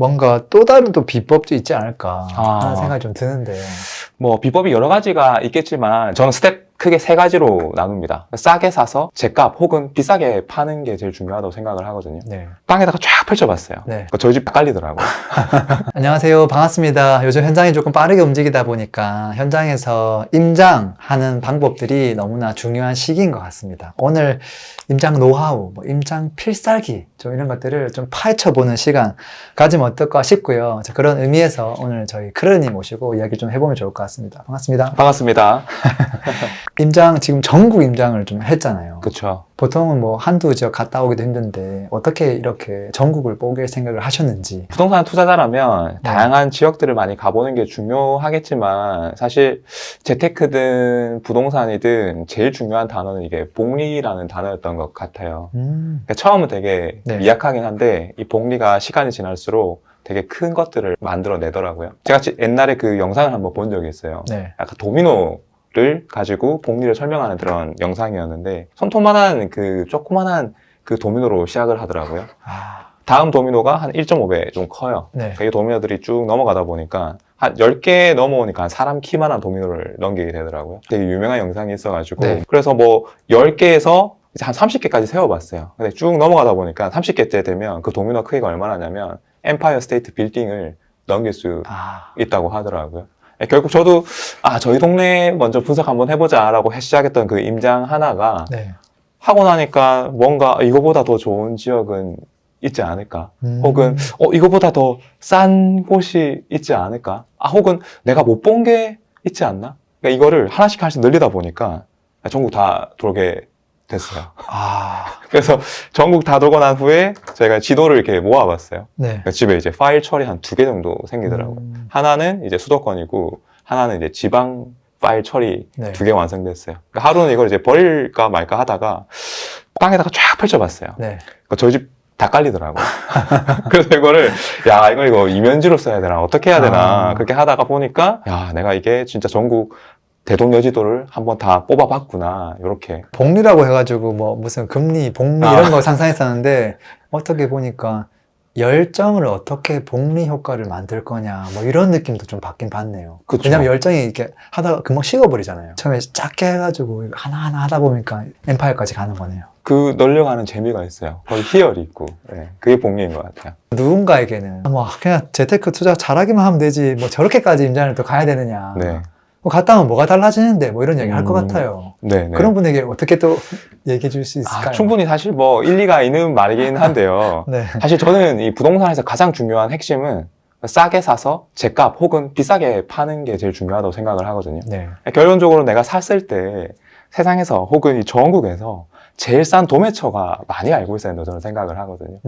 뭔가 또 다른 또 비법도 있지 않을까 하는 생각이 좀 드는데요. 뭐 비법이 여러 가지가 있겠지만 저는 스텝 크게 세 가지로 나눕니다. 싸게 사서 제값 혹은 비싸게 파는 게 제일 중요하다고 생각을 하거든요. 네. 땅에다가 쫙 펼쳐봤어요. 네. 저희 집 깔리더라고요. 안녕하세요. 반갑습니다. 요즘 현장이 조금 빠르게 움직이다 보니까 현장에서 임장하는 방법들이 너무나 중요한 시기인 것 같습니다. 오늘 임장 노하우, 임장 필살기 좀 이런 것들을 좀 파헤쳐보는 시간 가지면 어떨까 싶고요. 자, 그런 의미에서 오늘 저희 크르님 모시고 이야기 좀 해보면 좋을 것 같습니다. 반갑습니다. 반갑습니다. 임장 지금 전국 임장을 좀 했잖아요. 그렇죠. 보통은 뭐 한두 지역 갔다 오기도 힘든데 어떻게 이렇게 전국을 보길 생각을 하셨는지. 부동산 투자자라면 네. 다양한 지역들을 많이 가보는 게 중요하겠지만 사실 재테크든 부동산이든 제일 중요한 단어는 이게 복리라는 단어였던 것 같아요. 그러니까 처음은 되게 네. 미약하긴 한데 이 복리가 시간이 지날수록 되게 큰 것들을 만들어내더라고요. 제가 옛날에 그 영상을 한번 본 적이 있어요. 네. 약간 도미노를 가지고 복리를 설명하는 그런 영상이었는데 손톱만한 그 조그만한 그 도미노로 시작을 하더라고요. 다음 도미노가 한 1.5배 좀 커요. 네. 그러니까 이 도미노들이 쭉 넘어가다 보니까 한 10개 넘어오니까 사람 키만한 도미노를 넘기게 되더라고요. 되게 유명한 영상이 있어가지고 네. 그래서 뭐 10개에서 이제 한 30개까지 세워봤어요. 근데 쭉 넘어가다 보니까 30개째 되면 그 도미노 크기가 얼마나냐면 엠파이어 스테이트 빌딩을 넘길 수 있다고 하더라고요. 결국 저도 저희 동네 먼저 분석 한번 해보자 라고 시작했던 그 임장 하나가 네. 하고 나니까 뭔가 이거보다 더 좋은 지역은 있지 않을까? 혹은 이거보다 더 싼 곳이 있지 않을까? 혹은 내가 못 본 게 있지 않나? 그러니까 이거를 하나씩 늘리다 보니까 전국 다 돌게 됐어요. 그래서 전국 다 돌고 난 후에 저희가 지도를 이렇게 모아봤어요. 네. 그러니까 집에 이제 파일 처리 한 2개 정도 생기더라고요. 하나는 이제 수도권이고 하나는 이제 지방 파일 처리 네. 2개 완성됐어요. 그러니까 하루는 이걸 이제 버릴까 말까 하다가 땅에다가 쫙 펼쳐봤어요. 네. 그러니까 저희 집 다 깔리더라고요. 그래서 이거를 이거 이면지로 써야 되나 어떻게 해야 되나 그렇게 하다가 보니까 내가 이게 진짜 전국 대동여지도를 한번 다 뽑아봤구나 이렇게. 복리라고 해가지고 뭐 무슨 금리, 복리 이런 거 상상했었는데 어떻게 보니까 열정을 어떻게 복리 효과를 만들 거냐 뭐 이런 느낌도 좀 받긴 받네요. 그쵸. 왜냐면 열정이 이렇게 하다가 금방 식어버리잖아요. 처음에 작게 해가지고 하나하나 하다 보니까 엠파이어까지 가는 거네요. 그 널려가는 재미가 있어요. 거기 희열이 있고 그게 복리인 것 같아요. 누군가에게는 뭐 그냥 재테크 투자 잘하기만 하면 되지 뭐 저렇게까지 임장을 또 가야 되느냐. 네. 뭐 갔다 오면 뭐가 달라지는데 뭐 이런 얘기 할 것 같아요. 네. 그런 분에게 어떻게 또 얘기해 줄 수 있을까요? 충분히 사실 뭐 일리가 있는 말이긴 한데요. 네. 사실 저는 이 부동산에서 가장 중요한 핵심은 싸게 사서 제값 혹은 비싸게 파는 게 제일 중요하다고 생각을 하거든요. 네. 결론적으로 내가 샀을 때 세상에서 혹은 이 전국에서 제일 싼 도매처가 많이 알고 있어야 된다고 저는 생각을 하거든요.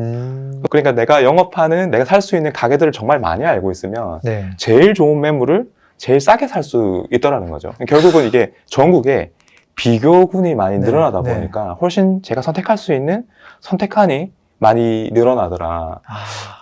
그러니까 내가 영업하는 내가 살 수 있는 가게들을 정말 많이 알고 있으면 네. 제일 좋은 매물을 제일 싸게 살 수 있더라는 거죠. 결국은 이게 전국에 비교군이 많이 늘어나다 보니까 훨씬 제가 선택할 수 있는 선택한이 많이 늘어나더라.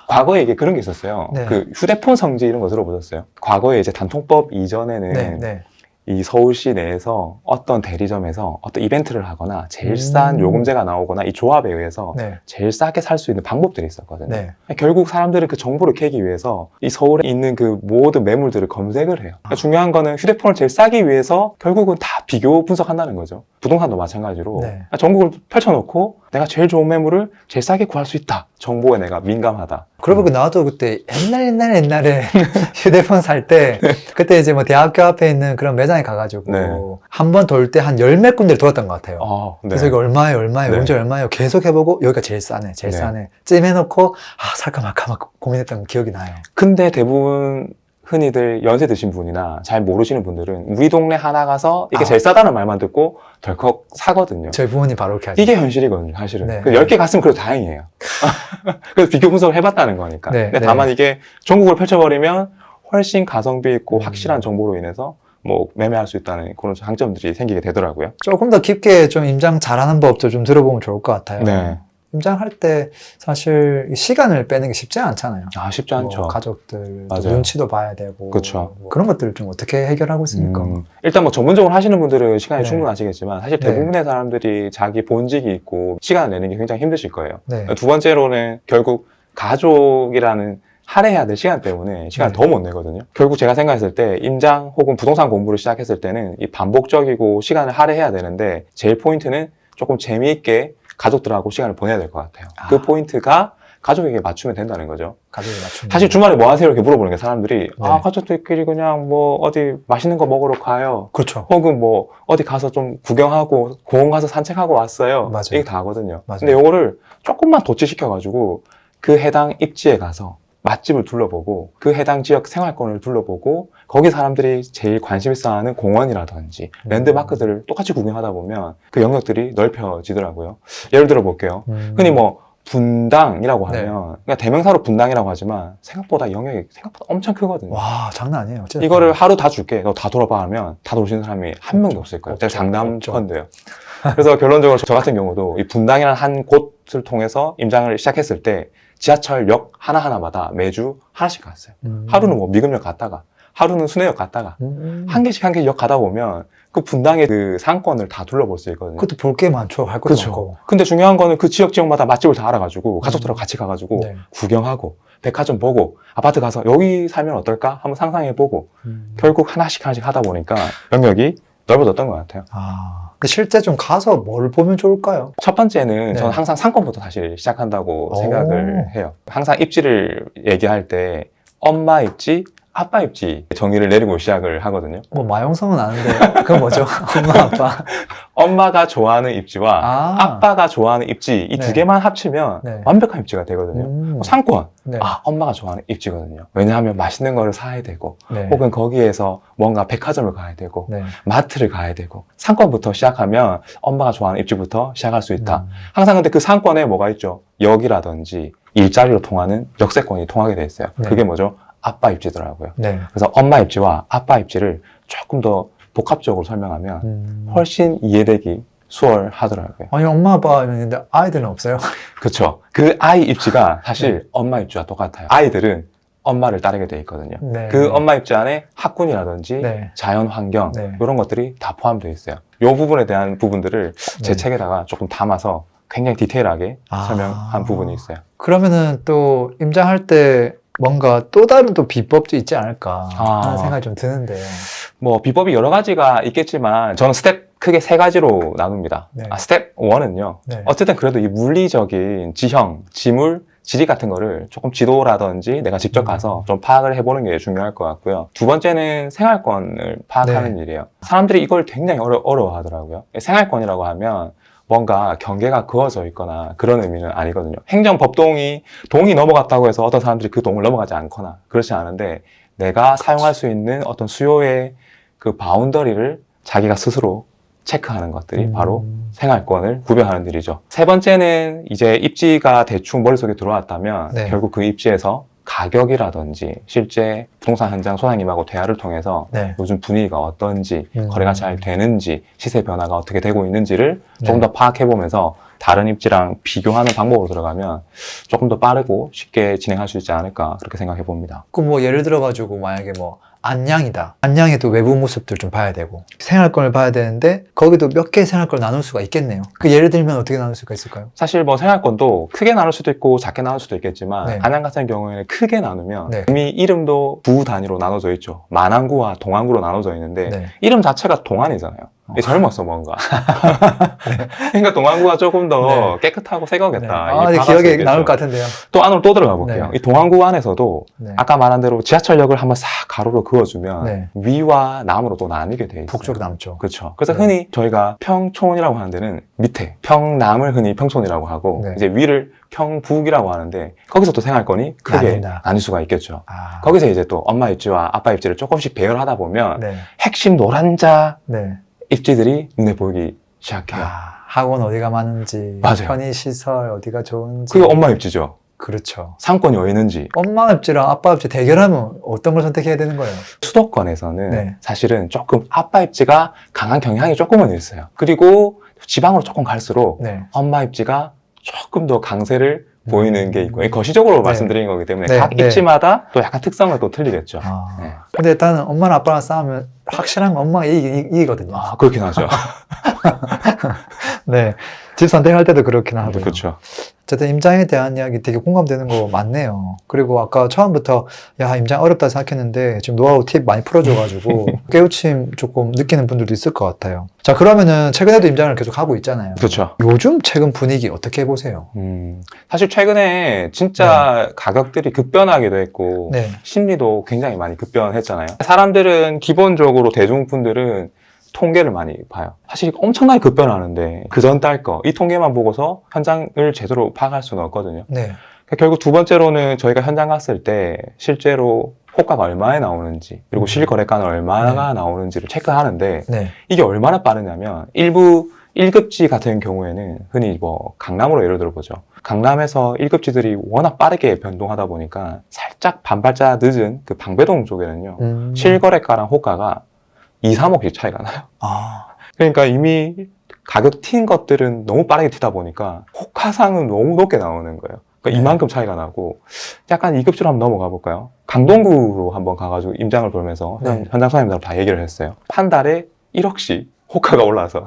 과거에 이게 그런 게 있었어요. 네. 그 휴대폰 성지 이런 거 들어보셨어요? 과거에 이제 단통법 이전에는 이 서울시 내에서 어떤 대리점에서 어떤 이벤트를 하거나 제일 싼 요금제가 나오거나 이 조합에 의해서 제일 싸게 살 수 있는 방법들이 있었거든요. 네. 결국 사람들은 그 정보를 캐기 위해서 이 서울에 있는 그 모든 매물들을 검색을 해요. 그러니까 중요한 거는 휴대폰을 제일 싸기 위해서 결국은 다 비교 분석한다는 거죠. 부동산도 마찬가지로 그러니까 전국을 펼쳐놓고 내가 제일 좋은 매물을 제일 싸게 구할 수 있다. 정보에 내가 민감하다. 그러고 나도 그때 옛날에 휴대폰 살 때 그때 이제 뭐 대학교 앞에 있는 그런 매장에 가가지고 한 번 돌 때 한 열 몇 군데를 돌았던 것 같아요. 그래서 이거 얼마예요? 요금제 얼마예요? 계속 해보고 여기가 제일 싸네 싸네 찜해놓고 살까 말까 막 고민했던 기억이 나요. 근데 대부분 흔히들 연세 드신 분이나 잘 모르시는 분들은 우리 동네 하나 가서 이게 제일 싸다는 말만 듣고 덜컥 사거든요. 저희 부모님 바로 이렇게 하죠. 이게 현실이거든요, 사실은. 네. 10개 갔으면 그래도 다행이에요. 그래서 비교 분석을 해봤다는 거니까. 근데 다만 이게 전국을 펼쳐버리면 훨씬 가성비 있고 확실한 정보로 인해서 뭐 매매할 수 있다는 그런 장점들이 생기게 되더라고요. 조금 더 깊게 좀 임장 잘하는 법도 좀 들어보면 좋을 것 같아요. 네. 임장할 때 사실 시간을 빼는 게 쉽지 않잖아요. 쉽지 않죠. 뭐 가족들 맞아요. 눈치도 봐야 되고 그쵸. 뭐 그런 것들을 좀 어떻게 해결하고 있습니까? 일단 뭐 전문적으로 하시는 분들은 시간이 충분하시겠지만 사실 대부분의 사람들이 자기 본직이 있고 시간을 내는 게 굉장히 힘드실 거예요. 두 번째로는 결국 가족이라는 할애해야 될 시간 때문에 시간을 네. 더 못 내거든요. 결국 제가 생각했을 때 임장 혹은 부동산 공부를 시작했을 때는 이 반복적이고 시간을 할애해야 되는데 제일 포인트는 조금 재미있게 가족들하고 시간을 보내야 될 것 같아요. 그 아. 포인트가 가족에게 맞추면 된다는 거죠. 가족이 맞춘 사실 주말에 뭐 하세요? 이렇게 물어보는 게 사람들이 네. 가족들끼리 그냥 뭐 어디 맛있는 거 먹으러 가요. 그렇죠. 혹은 뭐 어디 가서 좀 구경하고 공원 가서 산책하고 왔어요. 맞아요. 이게 다 하거든요. 맞아요. 근데 요거를 조금만 도치시켜가지고 그 해당 입지에 가서 맛집을 둘러보고 그 해당 지역 생활권을 둘러보고 거기 사람들이 제일 관심 있어 하는 공원이라든지 랜드마크들을 똑같이 구경하다 보면 그 영역들이 넓혀지더라고요. 예를 들어 볼게요. 흔히 뭐 분당이라고 네. 하면 그냥 대명사로 분당이라고 하지만 생각보다 영역이 생각보다 엄청 크거든요. 와, 장난 아니에요. 어쨌든. 이거를 하루 다 줄게. 너 다 돌아봐 하면 다 도시는 사람이 한 명도 없을 거예요. 없죠. 제가 장담 없죠. 건데요. 그래서 결론적으로 저 같은 경우도 이 분당이라는 한 곳을 통해서 임장을 시작했을 때 지하철역 하나하나마다 매주 하나씩 갔어요. 하루는 뭐 미금역 갔다가 하루는 순회역 갔다가 한 개씩 한 개씩 역 가다 보면 그 분당의 그 상권을 다 둘러볼 수 있거든요. 그것도 볼 게 많죠. 할 것도 그렇죠. 많고. 근데 중요한 거는 그 지역마다 맛집을 다 알아가지고 가족들하고 같이 가가지고 네. 구경하고 백화점 보고 아파트 가서 여기 살면 어떨까 한번 상상해보고 결국 하나씩 하다 보니까 영역이 넓어졌던 것 같아요. 근데 실제 좀 가서 뭘 보면 좋을까요? 첫 번째는 네. 저는 항상 상권부터 사실 시작한다고 오. 생각을 해요. 항상 입지를 얘기할 때 엄마 입지, 아빠 입지 정의를 내리고 시작을 하거든요. 뭐 마용성은 아는데 그건 뭐죠? 엄마 아빠. 엄마가 좋아하는 입지와 아. 아빠가 좋아하는 입지 이 두 네. 개만 합치면 네. 완벽한 입지가 되거든요. 상권, 네. 엄마가 좋아하는 입지거든요. 왜냐하면 맛있는 거를 사야 되고 네. 혹은 거기에서 뭔가 백화점을 가야 되고 네. 마트를 가야 되고 상권부터 시작하면 엄마가 좋아하는 입지부터 시작할 수 있다. 음. 항상 근데 그 상권에 뭐가 있죠? 역이라든지 일자리로 통하는 역세권이 통하게 돼 있어요. 네. 그게 뭐죠? 아빠 입지더라고요. 네. 그래서 엄마 입지와 아빠 입지를 조금 더 복합적으로 설명하면 훨씬 이해되기 수월하더라고요. 아니 엄마 아빠 있는데 아이들은 없어요? 그렇죠. 그 아이 입지가 사실 엄마 입지와 똑같아요. 아이들은 엄마를 따르게 돼 있거든요. 네. 그 엄마 입지 안에 학군이라든지 네. 자연 환경 네. 이런 것들이 다 포함되어 있어요. 이 부분에 대한 부분들을 제 네. 책에다가 조금 담아서 굉장히 디테일하게 아. 설명한 부분이 있어요. 그러면은 또 임장할 때 뭔가 또 다른 또 비법도 있지 않을까 하는 생각이 좀 드는데요. 뭐 비법이 여러 가지가 있겠지만 저는 스텝 크게 세 가지로 나눕니다. 네. 스텝 1은요. 네. 어쨌든 그래도 이 물리적인 지형, 지물, 지리 같은 거를 조금 지도라든지 내가 직접 가서 좀 파악을 해보는 게 중요할 것 같고요. 두 번째는 생활권을 파악하는 네. 일이에요. 사람들이 이걸 굉장히 어려워하더라고요. 생활권이라고 하면 뭔가 경계가 그어져 있거나 그런 의미는 아니거든요. 행정법동이 동이 넘어갔다고 해서 어떤 사람들이 그 동을 넘어가지 않거나 그렇지 않은데 내가 사용할 수 있는 어떤 수요의 그 바운더리를 자기가 스스로 체크하는 것들이 바로 생활권을 구별하는 일이죠. 세 번째는 이제 입지가 대충 머릿속에 들어왔다면 네. 결국 그 입지에서 가격이라든지 실제 부동산 현장 소장님하고 대화를 통해서 네. 요즘 분위기가 어떤지 거래가 잘 되는지 시세 변화가 어떻게 되고 있는지를 조금 네. 더 파악해보면서 다른 입지랑 비교하는 방법으로 들어가면 조금 더 빠르고 쉽게 진행할 수 있지 않을까 그렇게 생각해 봅니다. 그 뭐 예를 들어가지고 만약에 뭐 안양이다. 안양에도 외부 모습들 좀 봐야 되고 생활권을 봐야 되는데 거기도 몇 개의 생활권을 나눌 수가 있겠네요. 그 예를 들면 어떻게 나눌 수가 있을까요? 사실 뭐 생활권도 크게 나눌 수도 있고 작게 나눌 수도 있겠지만 네. 안양 같은 경우에는 크게 나누면 네. 이미 이름도 구 단위로 나눠져 있죠. 만안구와 동안구로 나눠져 있는데 네. 이름 자체가 동안이잖아요. 젊었어 뭔가. 그러니까 동안구가 조금 더 네. 깨끗하고 새 거겠다. 네. 이게 네, 파악할 수 기억에 있겠죠. 남을 것 같은데요. 또 안으로 또 들어가 볼게요. 네. 이 동안구 안에서도 네. 아까 말한 대로 지하철역을 한번 싹 가로로 그어주면 네. 위와 남으로 또 나뉘게 돼 있어요. 북쪽 남쪽. 그렇죠. 그래서 네. 흔히 저희가 평촌이라고 하는 데는 밑에 평남을 흔히 평촌이라고 하고 네. 이제 위를 평북이라고 하는데 거기서 또 생활권이 크게 나뉜다. 나뉠 수가 있겠죠. 아. 거기서 이제 또 엄마 입지와 아빠 입지를 조금씩 배열하다 보면 네. 핵심 노란자 네. 입지들이 눈에 보이기 시작해요. 학원 어디가 많은지, 맞아요. 편의시설 어디가 좋은지. 그게 엄마 입지죠. 그렇죠. 상권이 어디 있는지. 엄마 입지랑 아빠 입지 대결하면 어떤 걸 선택해야 되는 거예요? 수도권에서는 네. 사실은 조금 아빠 입지가 강한 경향이 조금은 있어요. 그리고 지방으로 조금 갈수록 네. 엄마 입지가 조금 더 강세를 보이는 게 있고 거시적으로 네. 말씀드린 거기 때문에 네, 각 네. 입지마다 또 약간 특성은 또 틀리겠죠. 아. 네. 근데 일단은 엄마랑 아빠랑 싸우면 확실한 건 엄마가 이기거든요. 그렇긴 하죠. 네. 집 선택할 때도 그렇긴 하고요. 그렇죠. 어쨌든 임장에 대한 이야기 되게 공감되는 거 많네요. 그리고 아까 처음부터 야, 임장 어렵다 생각했는데 지금 노하우 팁 많이 풀어줘가지고 깨우침 조금 느끼는 분들도 있을 것 같아요. 자, 그러면은 최근에도 임장을 계속 하고 있잖아요. 그렇죠. 요즘 최근 분위기 어떻게 보세요? 사실 최근에 진짜 가격들이 급변하기도 했고 네. 심리도 굉장히 많이 급변했잖아요. 사람들은 기본적으로 대중분들은 통계를 많이 봐요. 사실 엄청나게 급변하는데 그 전 달 거 이 통계만 보고서 현장을 제대로 파악할 수는 없거든요. 네. 결국 두 번째로는 저희가 현장 갔을 때 실제로 호가가 얼마에 나오는지 그리고 실거래가는 얼마나 나오는지를 체크하는데 네. 이게 얼마나 빠르냐면 일부 1급지 같은 경우에는 흔히 뭐 강남으로 예를 들어보죠. 강남에서 1급지들이 워낙 빠르게 변동하다 보니까 살짝 반발자 늦은 그 방배동 쪽에는요. 실거래가랑 호가가 2, 3억씩 차이가 나요. 아. 그러니까 이미 가격 튄 것들은 너무 빠르게 튀다 보니까 호가상은 너무 높게 나오는 거예요. 그러니까 이만큼 차이가 나고 약간 2급지로 한번 넘어가 볼까요? 강동구로 한번 가가지고 임장을 보면서 현장 사장님들 다 얘기를 했어요. 한 달에 1억씩 호가가 올라서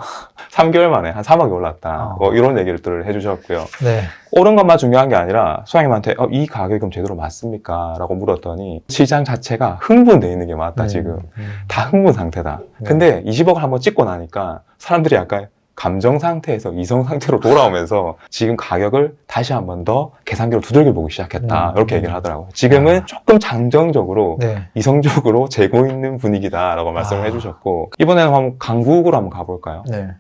3개월 만에 한 3억이 올랐다. 뭐 이런 얘기를 해주셨고요. 네. 오른 것만 중요한 게 아니라 소장님한테 이 가격이 그럼 제대로 맞습니까? 라고 물었더니 시장 자체가 흥분돼 있는 게 맞다 지금. 다 흥분 상태다. 네. 근데 20억을 한번 찍고 나니까 사람들이 약간 감정 상태에서 이성 상태로 돌아오면서 지금 가격을 다시 한번 더 계산기로 두들겨 보기 시작했다. 이렇게 얘기를 하더라고요. 지금은 조금 잠정적으로 네. 이성적으로 재고 있는 분위기다라고 말씀을 해주셨고 이번에는 한번 강북으로 한번 가볼까요? 네.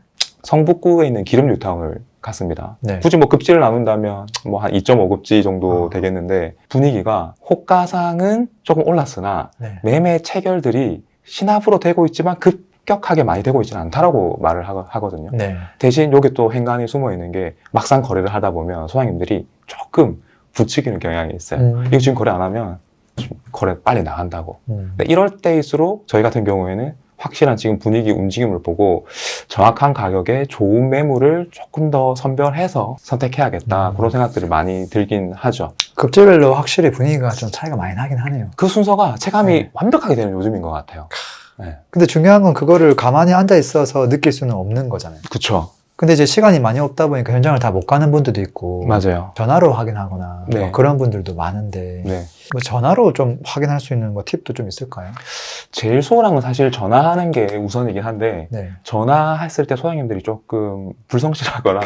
성북구에 있는 기름 뉴타운을 갔습니다. 네. 굳이 뭐 급지를 나눈다면 뭐 한 2.5급지 정도 되겠는데 분위기가 호가상은 조금 올랐으나 네. 매매 체결들이 시납으로 되고 있지만 급격하게 많이 되고 있지는 않다라고 말을 하거든요. 네. 대신 대신 여기 또 행간이 숨어 있는 게 막상 거래를 하다 보면 소장님들이 조금 부추기는 경향이 있어요. 이거 지금 거래 안 하면 거래 빨리 나간다고. 근데 이럴 때일수록 저희 같은 경우에는 확실한 지금 분위기 움직임을 보고 정확한 가격에 좋은 매물을 조금 더 선별해서 선택해야겠다. 그런 생각들이 많이 들긴 하죠. 급지별로 확실히 분위기가 좀 차이가 많이 나긴 하네요. 그 순서가 체감이 네. 완벽하게 되는 요즘인 것 같아요. 네. 근데 중요한 건 그거를 가만히 앉아 있어서 느낄 수는 없는 거잖아요. 그쵸. 근데 이제 시간이 많이 없다 보니까 현장을 다 못 가는 분들도 있고 맞아요. 전화로 확인하거나 네. 뭐 그런 분들도 많은데 네. 뭐 전화로 좀 확인할 수 있는 뭐 팁도 좀 있을까요? 제일 수월한 건 사실 전화하는 게 우선이긴 한데 네. 전화했을 때 소장님들이 조금 불성실하거나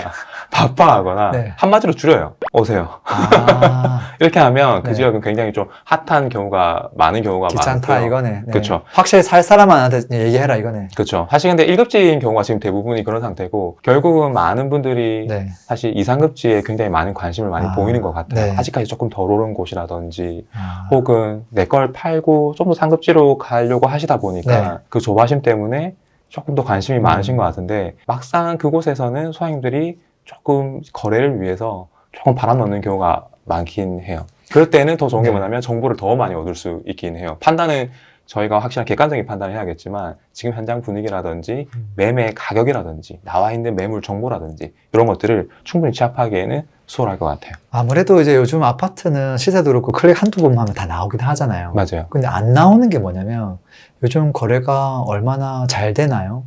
바빠하거나 네. 한마디로 줄여요. 오세요. 아, 이렇게 하면 그 네. 지역은 굉장히 좀 핫한 경우가 많은 경우가 귀찮다 많고요. 이거네. 네. 그쵸. 확실히 살 사람한테 얘기해라 이거네. 그렇죠. 사실 근데 1급지인 경우가 지금 대부분이 그런 상태고 결국은 많은 분들이 네. 사실 2, 3급지에 굉장히 많은 관심을 많이 아, 보이는 것 같아요. 네. 아직까지 조금 덜 오른 곳이라든지 아, 혹은 내 걸 팔고 좀 더 상급지로 가려고 하시다 보니까 네. 그 조바심 때문에 조금 더 관심이 많으신 것 같은데 막상 그곳에서는 소장님들이 조금 거래를 위해서 조금 바람 넣는 경우가 많긴 해요. 그럴 때는 더 좋은 게 네. 뭐냐면 정보를 더 많이 얻을 수 있긴 해요. 판단은 저희가 확실한 객관적인 판단을 해야겠지만 지금 현장 분위기라든지 매매 가격이라든지 나와 있는 매물 정보라든지 이런 것들을 충분히 취합하기에는 수월할 것 같아요. 아무래도 이제 요즘 아파트는 시세도 그렇고 클릭 한두 번 하면 다 나오긴 하잖아요. 맞아요. 근데 안 나오는 게 뭐냐면 요즘 거래가 얼마나 잘 되나요?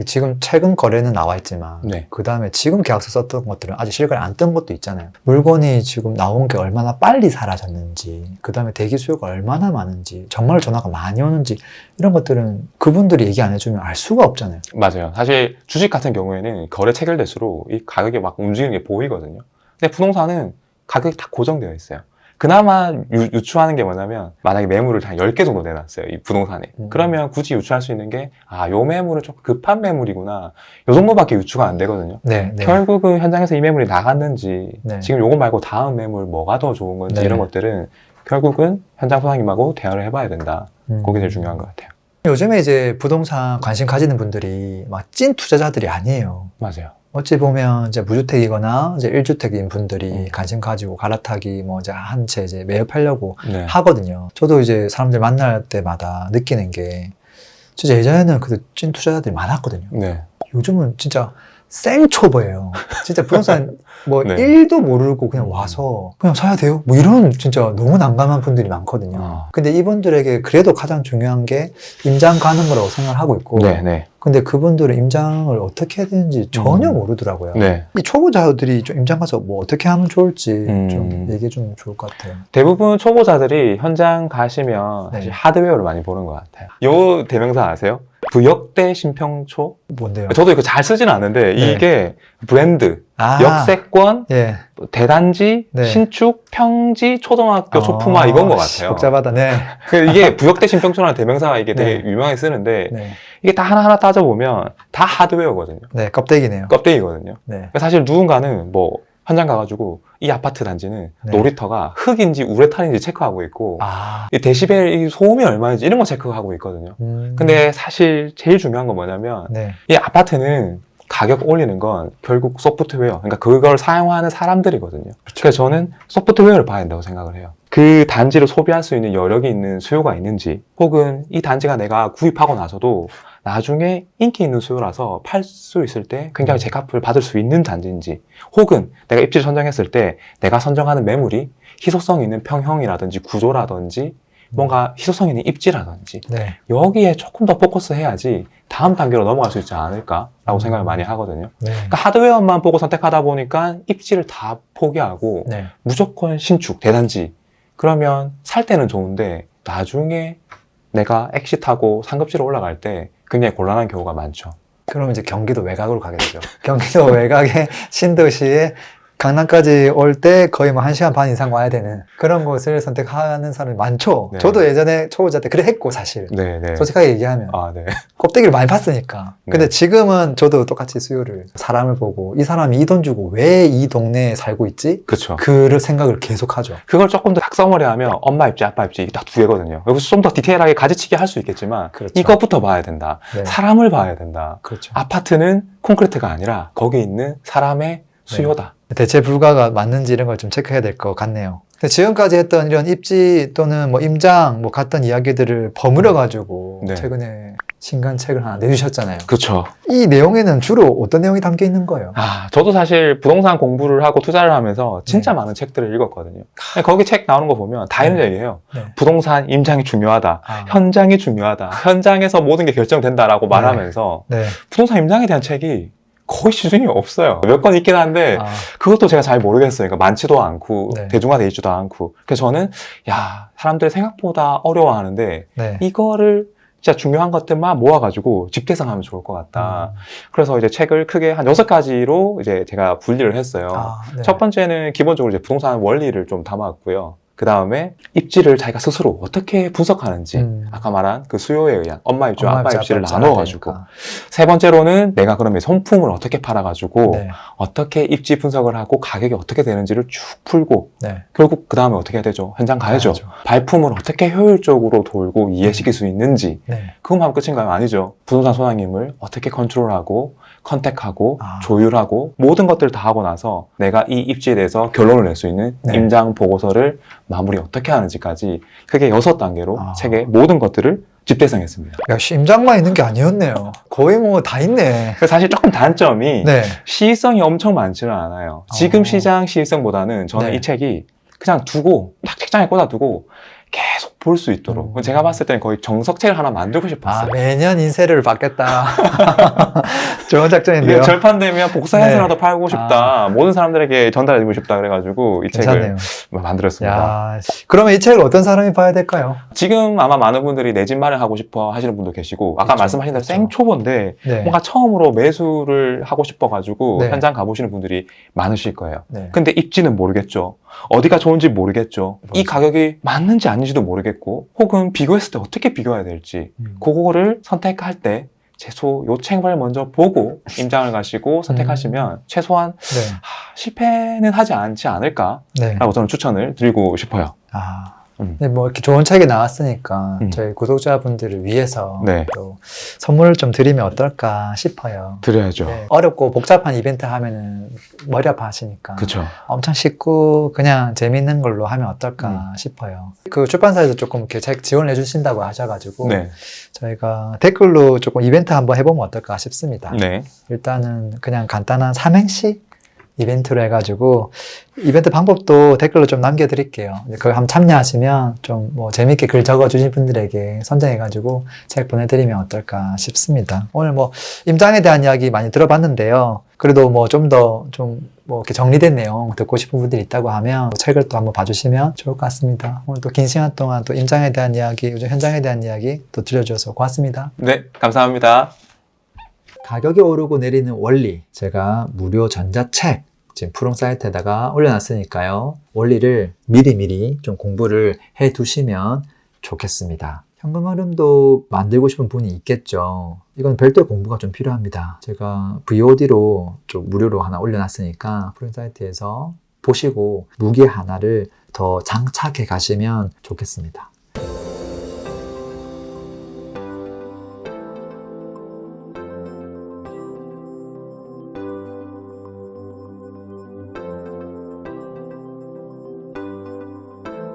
지금 최근 거래는 나와 있지만 네. 그 다음에 지금 계약서 썼던 것들은 아직 실거래 안 뜬 것도 있잖아요. 물건이 지금 나온 게 얼마나 빨리 사라졌는지 그 다음에 대기 수요가 얼마나 많은지 정말 전화가 많이 오는지 이런 것들은 그분들이 얘기 안 해주면 알 수가 없잖아요. 맞아요. 사실 주식 같은 경우에는 거래 체결될수록 이 가격이 막 움직이는 게 보이거든요. 근데 부동산은 가격이 다 고정되어 있어요. 그나마 유추하는 게 뭐냐면 만약에 매물을 한 10개 정도 내놨어요. 이 부동산에. 그러면 굳이 유추할 수 있는 게 요 매물은 좀 급한 매물이구나. 요 정도밖에 유추가 안 되거든요. 네, 네. 결국은 현장에서 이 매물이 나갔는지 네. 지금 요거 말고 다음 매물 뭐가 더 좋은 건지 네. 이런 것들은 결국은 현장 소장님하고 대화를 해봐야 된다. 그게 제일 중요한 것 같아요. 요즘에 이제 부동산 관심 가지는 분들이 막 찐 투자자들이 아니에요. 맞아요. 어찌 보면 이제 무주택이거나 이제 1주택인 분들이 관심 가지고 갈아타기 뭐 이제 한 채 이제 매입하려고 네. 하거든요. 저도 이제 사람들 만날 때마다 느끼는 게 진짜 예전에는 그 찐 투자자들이 많았거든요. 네. 요즘은 진짜 생초보예요. 진짜 부동산 뭐 네. 1도 모르고 그냥 와서 그냥 사야 돼요? 뭐 이런 진짜 너무 난감한 분들이 많거든요. 아. 근데 이분들에게 그래도 가장 중요한 게 임장 가는 거라고 생각을 하고 있고 네. 근데 그분들은 임장을 어떻게 해야 되는지 전혀 모르더라고요. 네. 이 초보자들이 좀 임장 가서 뭐 어떻게 하면 좋을지 음. 좀 얘기해 주면 좋을 것 같아요. 대부분 초보자들이 현장 가시면 네. 사실 하드웨어를 많이 보는 것 같아요. 요 대명사 아세요? 부역대 심평초? 뭔데요? 저도 이거 잘 쓰지는 않는데 네. 이게 브랜드, 아, 역세권, 예. 대단지, 네. 신축, 평지, 초등학교, 초품화 이건 것 같아요. 복잡하다. 네. 이게 부역대 심평초라는 대명사가 이게 되게 네. 유명하게 쓰는데 네. 이게 다 하나하나 따져보면 다 하드웨어거든요. 네, 껍데기네요. 껍데기거든요. 네. 사실 누군가는 뭐 현장 가가지고 이 아파트 단지는 네. 놀이터가 흙인지 우레탄인지 체크하고 있고 아. 이 데시벨 이 소음이 얼마인지 이런 거 체크하고 있거든요. 근데 사실 제일 중요한 건 뭐냐면 네. 이 아파트는 가격 올리는 건 결국 소프트웨어, 그러니까 그걸 사용하는 사람들이거든요. 그래서 저는 소프트웨어를 봐야 된다고 생각을 해요. 그 단지를 소비할 수 있는 여력이 있는 수요가 있는지, 혹은 이 단지가 내가 구입하고 나서도 나중에 인기 있는 수요라서 팔 수 있을 때 굉장히 제값을 받을 수 있는 단지인지, 혹은 내가 입지를 선정했을 때 내가 선정하는 매물이 희소성 있는 평형이라든지 구조라든지 뭔가 희소성 있는 입지라든지 네. 여기에 조금 더 포커스 해야지 다음 단계로 넘어갈 수 있지 않을까라고 생각을 많이 하거든요. 네. 그러니까 하드웨어만 보고 선택하다 보니까 입지를 다 포기하고 네. 무조건 신축, 대단지. 그러면 살 때는 좋은데 나중에 내가 엑시트하고 상급지로 올라갈 때 굉장히 곤란한 경우가 많죠. 그럼 이제 경기도 외곽으로 가게 되죠. 경기도 외곽의 신도시에 강남까지 올 때 거의 뭐 1시간 반 이상 와야 되는 그런 곳을 선택하는 사람이 많죠. 네. 저도 예전에 초보자 때 그래 했고 사실. 네네. 솔직하게 얘기하면 아, 네. 껍데기를 많이 봤으니까. 근데 네. 지금은 저도 똑같이 수요를 사람을 보고 이 사람이 이 돈 주고 왜 이 동네에 살고 있지? 그렇죠. 그 생각을 계속 하죠. 그걸 조금 더 닭서머리 하면 엄마 입지, 아빠 입지 딱 두 개거든요. 여기서 좀 더 디테일하게 가지치기 할 수 있겠지만 그렇죠. 이것부터 봐야 된다. 네. 사람을 봐야 된다. 그렇죠. 아파트는 콘크리트가 아니라 거기 있는 사람의 수요다. 대체 불가가 맞는지 이런 걸 좀 체크해야 될 것 같네요. 근데 지금까지 했던 이런 입지 또는 뭐 임장 뭐 갔던 이야기들을 버무려 가지고 네. 최근에 신간책을 하나 내주셨잖아요. 그렇죠. 이 내용에는 주로 어떤 내용이 담겨 있는 거예요? 저도 사실 부동산 공부를 하고 투자를 하면서 진짜 많은 책들을 읽었거든요. 거기 책 나오는 거 보면 다 이런 얘기예요. 네. 부동산 임장이 중요하다. 아. 현장이 중요하다. 현장에서 모든 게 결정된다라고 말하면서 네. 부동산 임장에 대한 책이 거의 시중에 없어요. 몇 권 있긴 한데 아, 그것도 제가 잘 모르겠어요. 그러니까 많지도 않고 네. 대중화돼 있지도 않고. 그래서 저는 사람들이 생각보다 어려워하는데 네. 이거를 진짜 중요한 것들만 모아가지고 집대성하면 좋을 것 같다. 그래서 이제 책을 크게 한 6가지로 이제 제가 분리를 했어요. 아, 네. 첫 번째는 기본적으로 이제 부동산 원리를 좀 담았고요. 그 다음에 입지를 자기가 스스로 어떻게 분석하는지, 아까 말한 그 수요에 의한 엄마 입지와 아빠 입지를 나눠가지고, 세 번째로는 내가 그러면 손품을 어떻게 팔아가지고 네. 어떻게 입지 분석을 하고 가격이 어떻게 되는지를 쭉 풀고, 네. 결국 그 다음에 어떻게 해야 되죠? 현장 가야죠. 가야죠. 발품을 어떻게 효율적으로 돌고 이해시킬 수 있는지, 네. 그것만 하면 끝인가요? 아니죠. 부동산 소장님을 어떻게 컨트롤하고 컨택하고 아. 조율하고 모든 것들을 다 하고 나서 내가 이 입지에 대해서 결론을 낼 수 있는 네. 임장 보고서를 마무리 어떻게 하는지까지 크게 6단계로 아. 책의 모든 것들을 집대성했습니다. 역시 임장만 있는 게 아니었네요. 거의 뭐 다 있네. 그래서 사실 조금 단점이 네. 시의성이 엄청 많지는 않아요. 지금 시장 시의성보다는 저는 네. 이 책이 그냥 두고 딱 책장에 꽂아두고 계속 볼 수 있도록 제가 봤을 때는 거의 정석책을 하나 만들고 싶었어요. 아, 매년 인쇄를 받겠다. 좋은 작전인데요. 이게 절판되면 복사해서라도 네. 팔고 싶다. 모든 사람들에게 전달해주고 싶다. 그래가지고 이 괜찮네요. 책을 만들었습니다. 야, 그러면 이 책을 어떤 사람이 봐야 될까요? 지금 아마 많은 분들이 내 집 마련하고 싶어 하시는 분도 계시고 아까 그렇죠. 말씀하신 대로 그렇죠. 생초보인데 네. 뭔가 처음으로 매수를 하고 싶어가지고 네. 현장 가보시는 분들이 많으실 거예요. 네. 근데 입지는 모르겠죠. 어디가 좋은지 모르겠죠. 이 가격이 맞는지 아닌지도 모르겠고 혹은 비교했을 때 어떻게 비교해야 될지 그거를 선택할 때 최소 요 책을 먼저 보고 임장을 가시고 선택하시면 최소한 네. 실패는 하지 않지 않을까라고 네. 저는 추천을 드리고 싶어요. 아, 근데 뭐 이렇게 좋은 책이 나왔으니까 음. 저희 구독자분들을 위해서 네. 또 선물을 좀 드리면 어떨까 싶어요. 드려야죠. 네, 어렵고 복잡한 이벤트 하면은 머리 아파하시니까 그쵸. 엄청 쉽고 그냥 재밌는 걸로 하면 어떨까 싶어요. 그 출판사에서 조금 이렇게 책 지원해 주신다고 하셔가지고 네. 저희가 댓글로 조금 이벤트 한번 해보면 어떨까 싶습니다. 네. 일단은 그냥 간단한 삼행시 이벤트로 해가지고 이벤트 방법도 댓글로 좀 남겨드릴게요. 그걸 한번 참여하시면 좀 뭐 재밌게 글 적어주신 분들에게 선정해가지고 책 보내드리면 어떨까 싶습니다. 오늘 뭐 임장에 대한 이야기 많이 들어봤는데요. 그래도 뭐 좀 더 좀 뭐 이렇게 정리된 내용 듣고 싶은 분들이 있다고 하면 책을 또 한번 봐주시면 좋을 것 같습니다. 오늘 또 긴 시간 동안 또 임장에 대한 이야기, 요즘 현장에 대한 이야기 또 들려주셔서 고맙습니다. 네. 감사합니다. 가격이 오르고 내리는 원리, 제가 무료 전자책 지금 푸른 사이트에다가 올려놨으니까요. 원리를 미리미리 좀 공부를 해 두시면 좋겠습니다. 현금 흐름도 만들고 싶은 분이 있겠죠. 이건 별도의 공부가 좀 필요합니다. 제가 VOD로 좀 무료로 하나 올려놨으니까 푸른 사이트에서 보시고 무기 하나를 더 장착해 가시면 좋겠습니다.